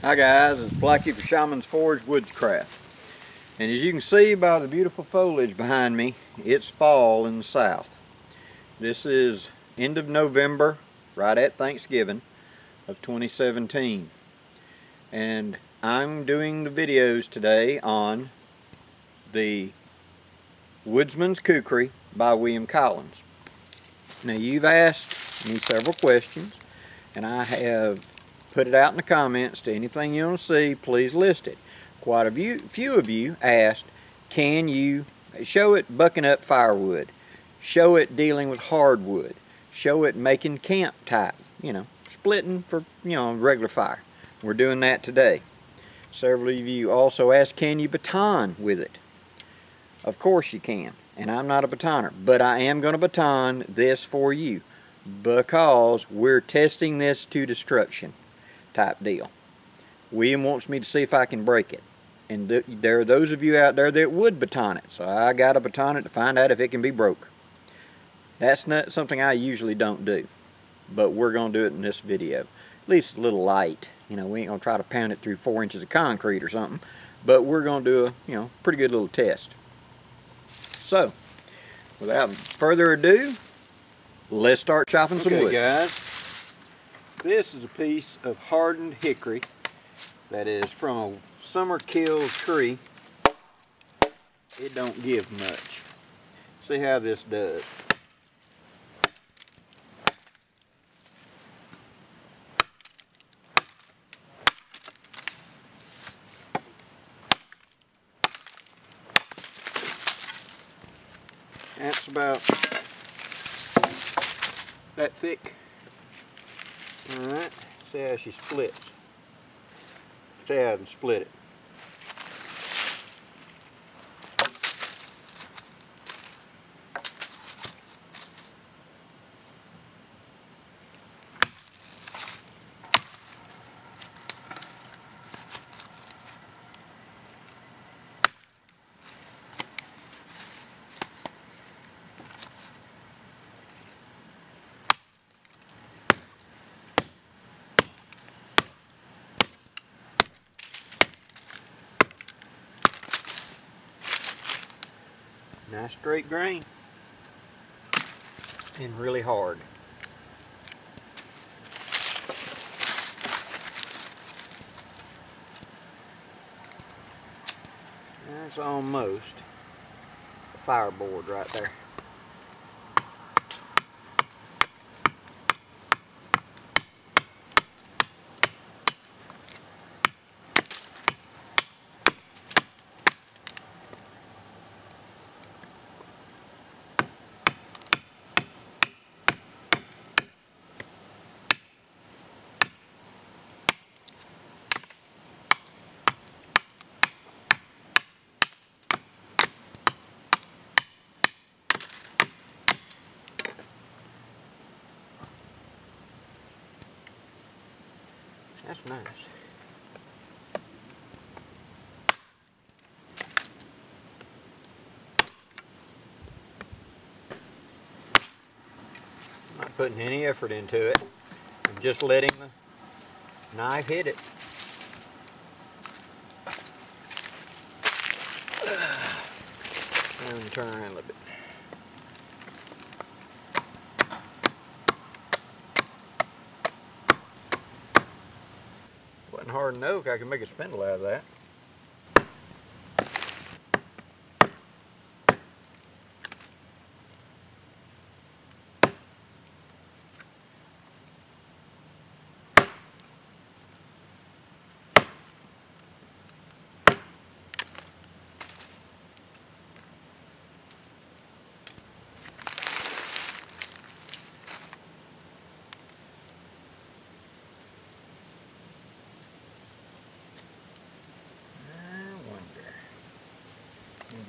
Hi guys, it's Blackie for Shaman's Forge Woodscraft. And as you can see by the beautiful foliage behind me, it's fall in the south. This is end of November, right at Thanksgiving of 2017. And I'm doing the videos today on the Woodsman's Kukri by William Collins. Now you've asked me several questions, and I have put it out in the comments to anything you want to see, please list it. Quite a few of you asked, can you show it bucking up firewood, show it dealing with hardwood, show it making camp type, splitting for, regular fire. We're doing that today. Several of you also asked, can you baton with it? Of course you can, and I'm not a batoner, but I am going to baton this for you because we're testing this to destruction type deal. William wants me to see if I can break it, and there are those of you out there that would baton it, so I got to baton it to find out if it can be broke. That's not something I usually don't do, but we're going to do it in this video. At least a little light. We ain't going to try to pound it through 4 inches of concrete or something, but we're going to do a pretty good little test. So without further ado, let's start chopping some wood. Guys, this is a piece of hardened hickory that is from a summer killed tree. It don't give much. See how this does. That's about that thick. Alright, see how she splits. See how I can split it. Nice straight grain and really hard. That's almost a fireboard right there. That's nice. I'm not putting any effort into it. I'm just letting the knife hit it. And turn around a little bit. Wasn't hardened oak, I can make a spindle out of that.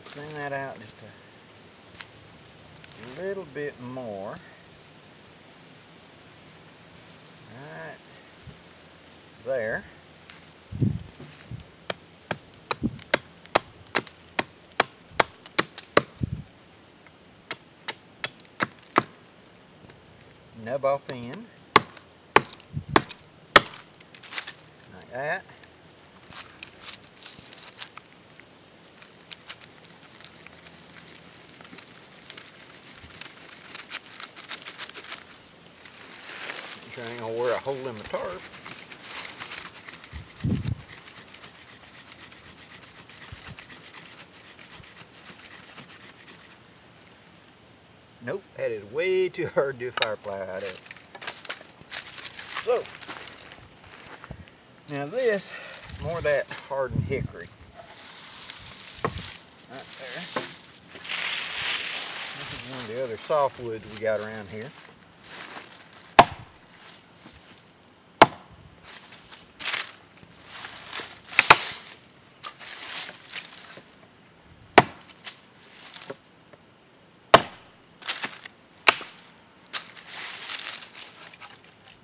Thin that out just a little bit more. Right there. Nub off the end. Like that. sure I ain't gonna wear a hole in my tarp. Nope, that is way too hard to do a firefly out of. So, now this, more of that hardened hickory. Right there. This is one of the other softwoods we got around here.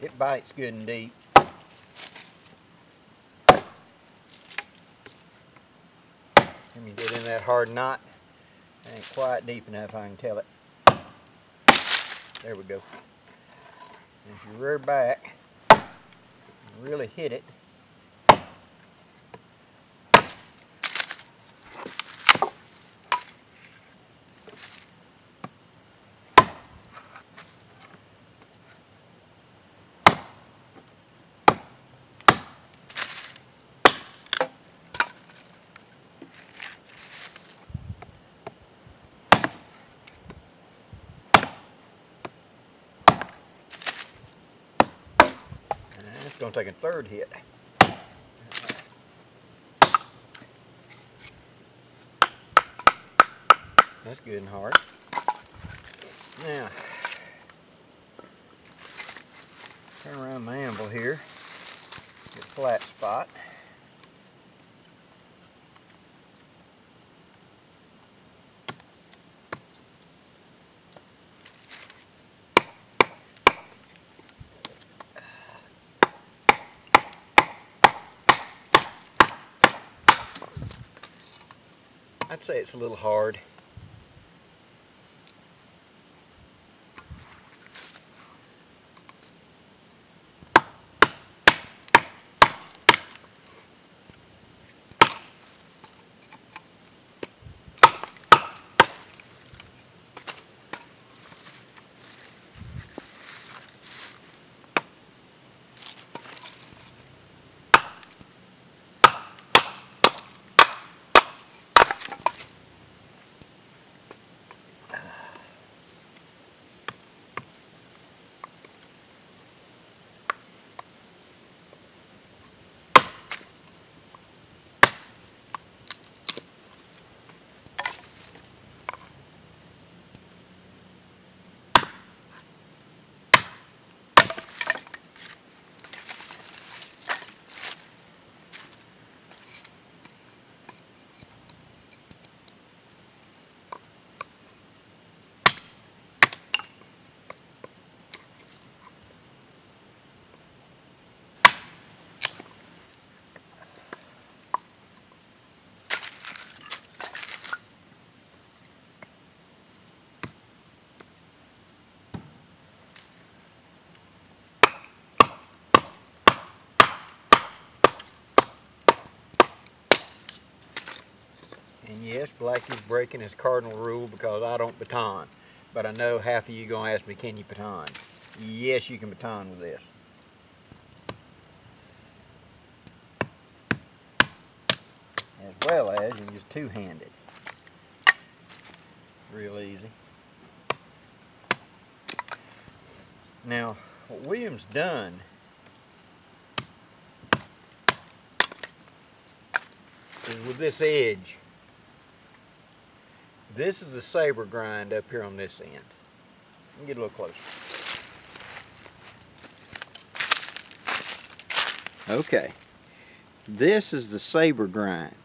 It bites good and deep. When you get in that hard knot, it ain't quite deep enough, I can tell it. There we go. And if you rear back, and really hit it, it's going to take a third hit. That's good and hard. Now, turn around my anvil here. Get a flat spot. I'd say it's a little hard. And yes, Blackie's breaking his cardinal rule because I don't baton. But I know half of you gonna ask me, can you baton? Yes, you can baton with this. As well as you can just two-hand it. Real easy. Now, what William's done is with this edge, this is the Saber Grind up here on this end. Let me get a little closer. Okay, this is the Saber Grind.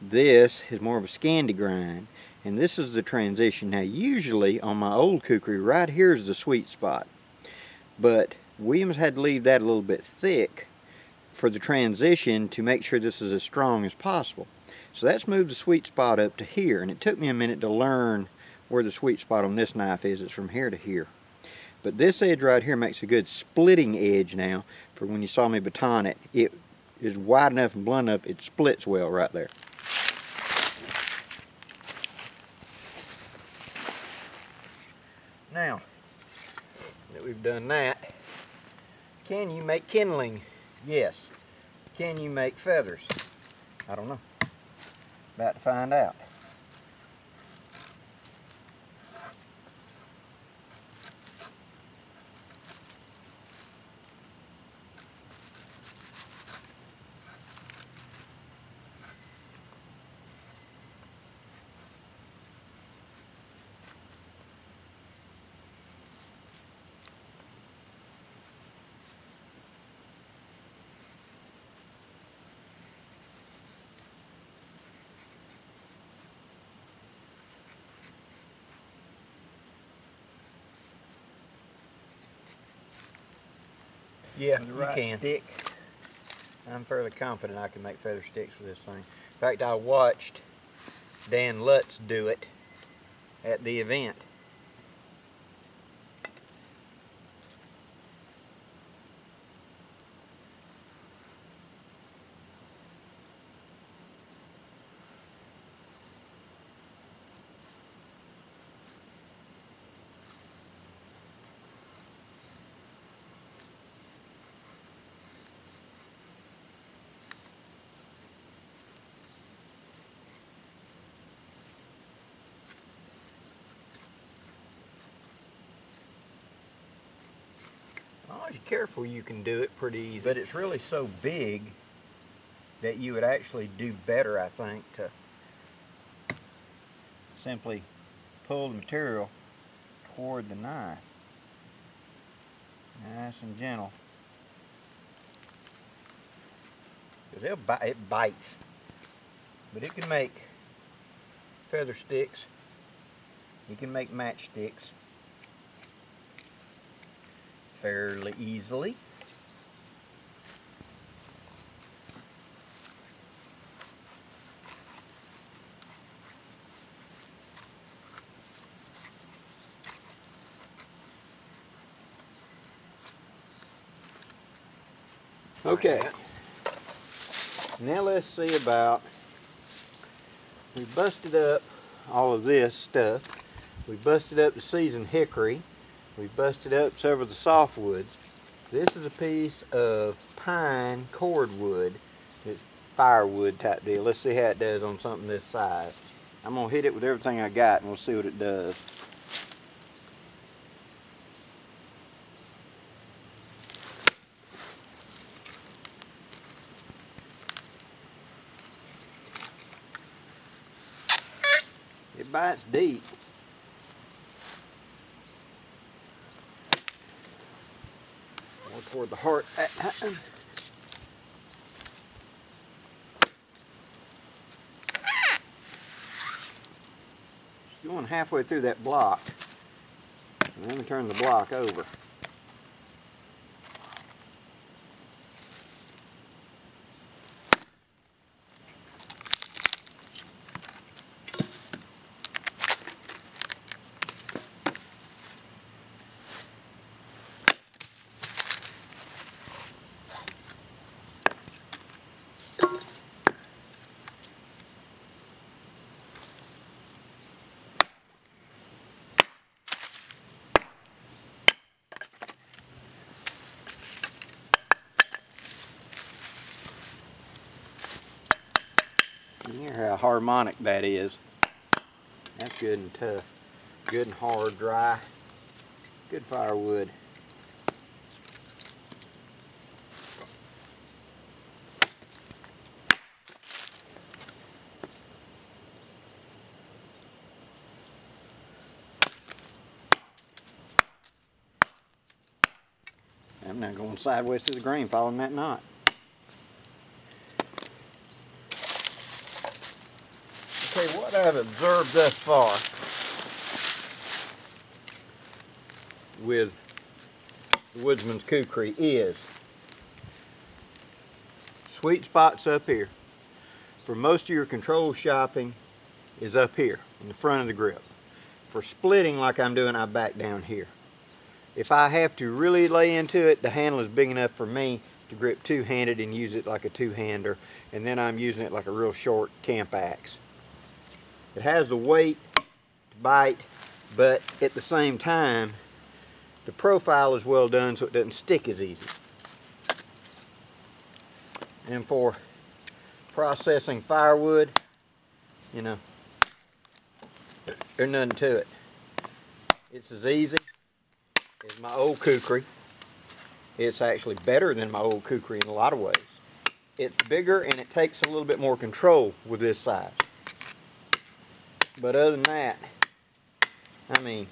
This is more of a Scandi grind, and this is the transition. Now usually on my old Kukri, right here is the sweet spot, but Williams had to leave that a little bit thick for the transition to make sure this is as strong as possible. So that's moved the sweet spot up to here, and it took me a minute to learn where the sweet spot on this knife is. It's from here to here. But this edge right here makes a good splitting edge now for when you saw me baton it. It is wide enough and blunt enough, it splits well right there. Now that we've done that, Can you make kindling? Yes. Can you make feathers? I don't know. About to find out. Yeah, you can. Stick. I'm fairly confident I can make feather sticks with this thing. In fact, I watched Dan Lutz do it at the event. If you're careful, you can do it pretty easy, but it's really so big that you would actually do better, I think, to simply pull the material toward the knife. Nice and gentle. Because it bites. But it can make feather sticks. You can make matchsticks fairly easily. Okay, now let's see about, we busted up all of this stuff. We busted up the seasoned hickory. We busted up several of the softwoods. This is a piece of pine cordwood. It's firewood type deal. Let's see how it does on something this size. I'm gonna hit it with everything I got and we'll see what it does. It bites deep. More toward the heart that time. Going halfway through that block. And then we turn the block over. You hear how harmonic that is. That's good and tough. Good and hard, dry. Good firewood. I'm now going sideways to the grain, following that knot. Okay, what I've observed thus far with the Woodsman's Kukri is sweet spots up here. For most of your control shopping is up here in the front of the grip. For splitting like I'm doing, I back down here. If I have to really lay into it, the handle is big enough for me to grip two-handed and use it like a two-hander, and then I'm using it like a real short camp axe. It has the weight to bite, but at the same time, the profile is well done so it doesn't stick as easy. And for processing firewood, you know, there's nothing to it. It's as easy as my old Kukri. It's actually better than my old Kukri in a lot of ways. It's bigger and it takes a little bit more control with this size. But other than that, I mean,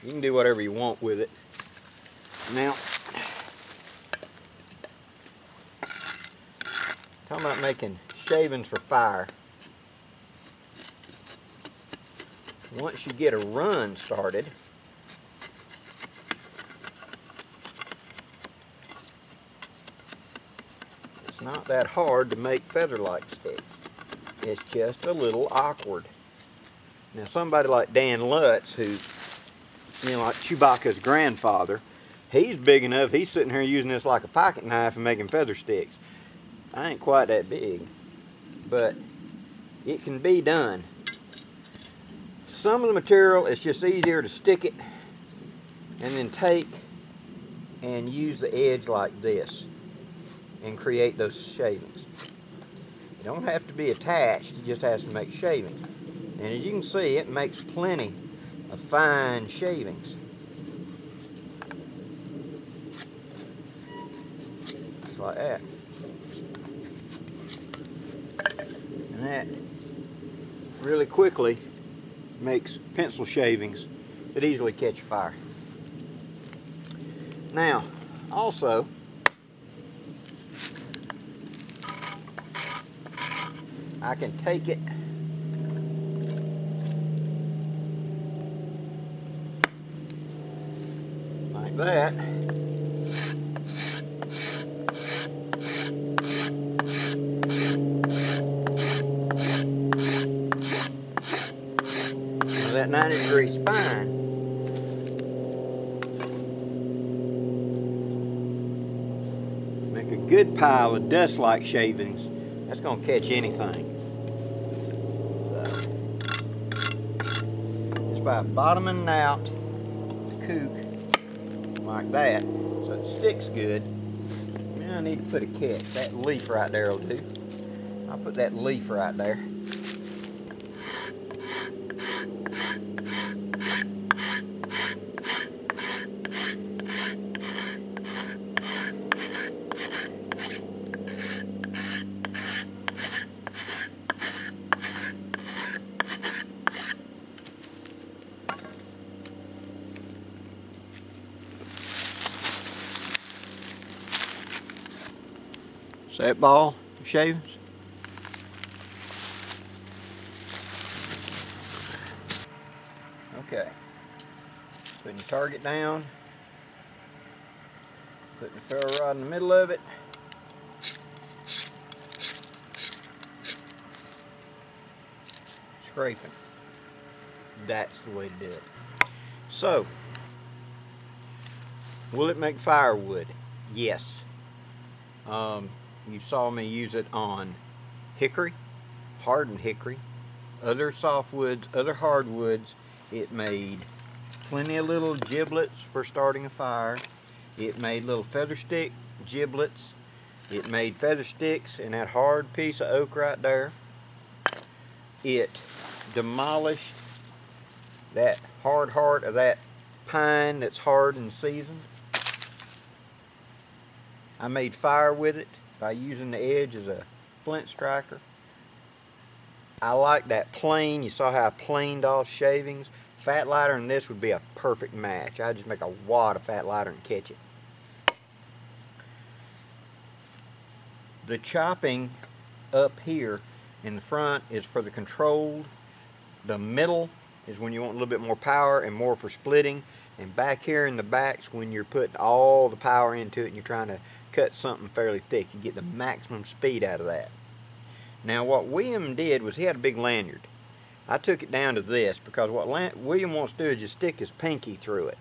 you can do whatever you want with it. Now, talking about making shavings for fire. Once you get a run started, it's not that hard to make feather-like sticks. It's just a little awkward. Now somebody like Dan Lutz, who's, you know, like Chewbacca's grandfather, he's big enough, he's sitting here using this like a pocket knife and making feather sticks. I ain't quite that big, but it can be done. Some of the material, it's just easier to stick it and then take and use the edge like this and create those shavings. You don't have to be attached, it just has to make shavings. And as you can see, it makes plenty of fine shavings. Just like that. And that really quickly makes pencil shavings that easily catch fire. Now, also, I can take it like that. Now that 90-degree spine make a good pile of dust-like shavings. That's going to catch anything. So, just by bottoming out the cook like that, so it sticks good. Now I need to put a catch. That leaf right there will do. I'll put that leaf right there. See that ball of shavings? Okay. Putting your target down. Putting the ferro rod in the middle of it. Scraping. That's the way to do it. So, will it make firewood? Yes. You saw me use it on hickory, hardened hickory, other softwoods, other hardwoods. It made plenty of little giblets for starting a fire. It made little feather stick giblets. It made feather sticks in that hard piece of oak right there. It demolished that hard heart of that pine that's hard and seasoned. I made fire with it by using the edge as a flint striker. I like that plane. You saw how I planed off shavings. Fat lighter and this would be a perfect match. I'd just make a wad of fat lighter and catch it. The chopping up here in the front is for the controlled. The middle is when you want a little bit more power and more for splitting. And back here in the back's when you're putting all the power into it and you're trying to cut something fairly thick. You get the maximum speed out of that. Now what William did was he had a big lanyard. I took it down to this because what William wants to do is just stick his pinky through it.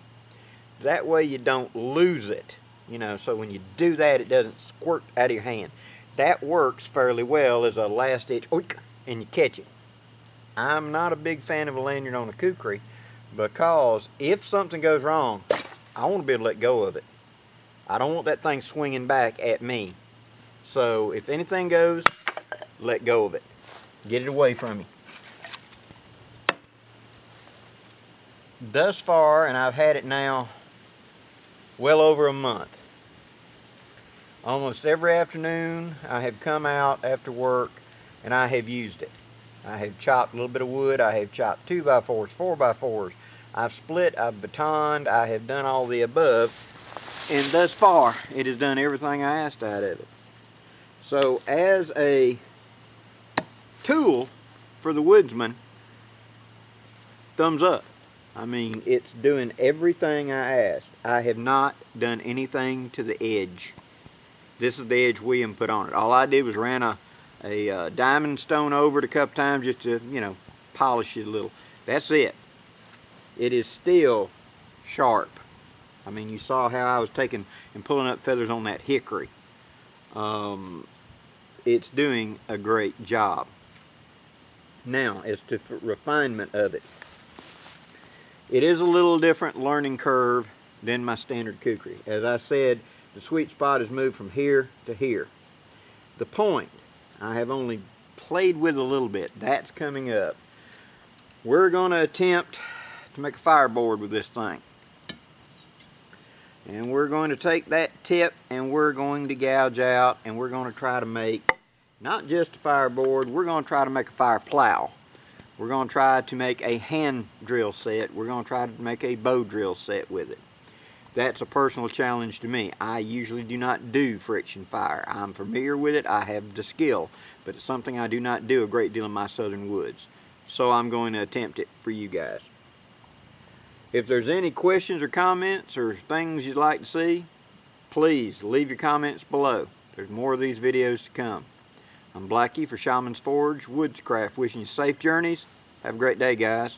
That way you don't lose it. You know, so when you do that, it doesn't squirt out of your hand. That works fairly well as a last ditch, and you catch it. I'm not a big fan of a lanyard on a Kukri because if something goes wrong, I want to be able to let go of it. I don't want that thing swinging back at me. So if anything goes, let go of it. Get it away from you. Thus far, and I've had it now well over a month, almost every afternoon I have come out after work and I have used it. I have chopped a little bit of wood, I have chopped 2x4s, 4x4s, I've split, I've batoned, I have done all the above, and thus far it has done everything I asked out of it. So as a tool for the woodsman, thumbs up. I mean, it's doing everything I asked. I have not done anything to the edge. This is the edge William put on it. All I did was ran a diamond stone over it a couple times just to, you know, polish it a little. That's it. It is still sharp. I mean, you saw how I was taking and pulling up feathers on that hickory. It's doing a great job. Now, as to refinement of it, it is a little different learning curve than my standard kukri. As I said, the sweet spot is moved from here to here. The point, I have only played with a little bit. That's coming up. We're going to attempt to make a fireboard with this thing. And we're going to take that tip and we're going to gouge out and we're going to try to make not just a fireboard, we're going to try to make a fire plow. We're going to try to make a hand drill set. We're going to try to make a bow drill set with it. That's a personal challenge to me. I usually do not do friction fire. I'm familiar with it. I have the skill, but it's something I do not do a great deal in my southern woods. So I'm going to attempt it for you guys. If there's any questions or comments or things you'd like to see, please leave your comments below. There's more of these videos to come. I'm Blackie for Shaman's Forge Woodscraft, wishing you safe journeys. Have a great day, guys.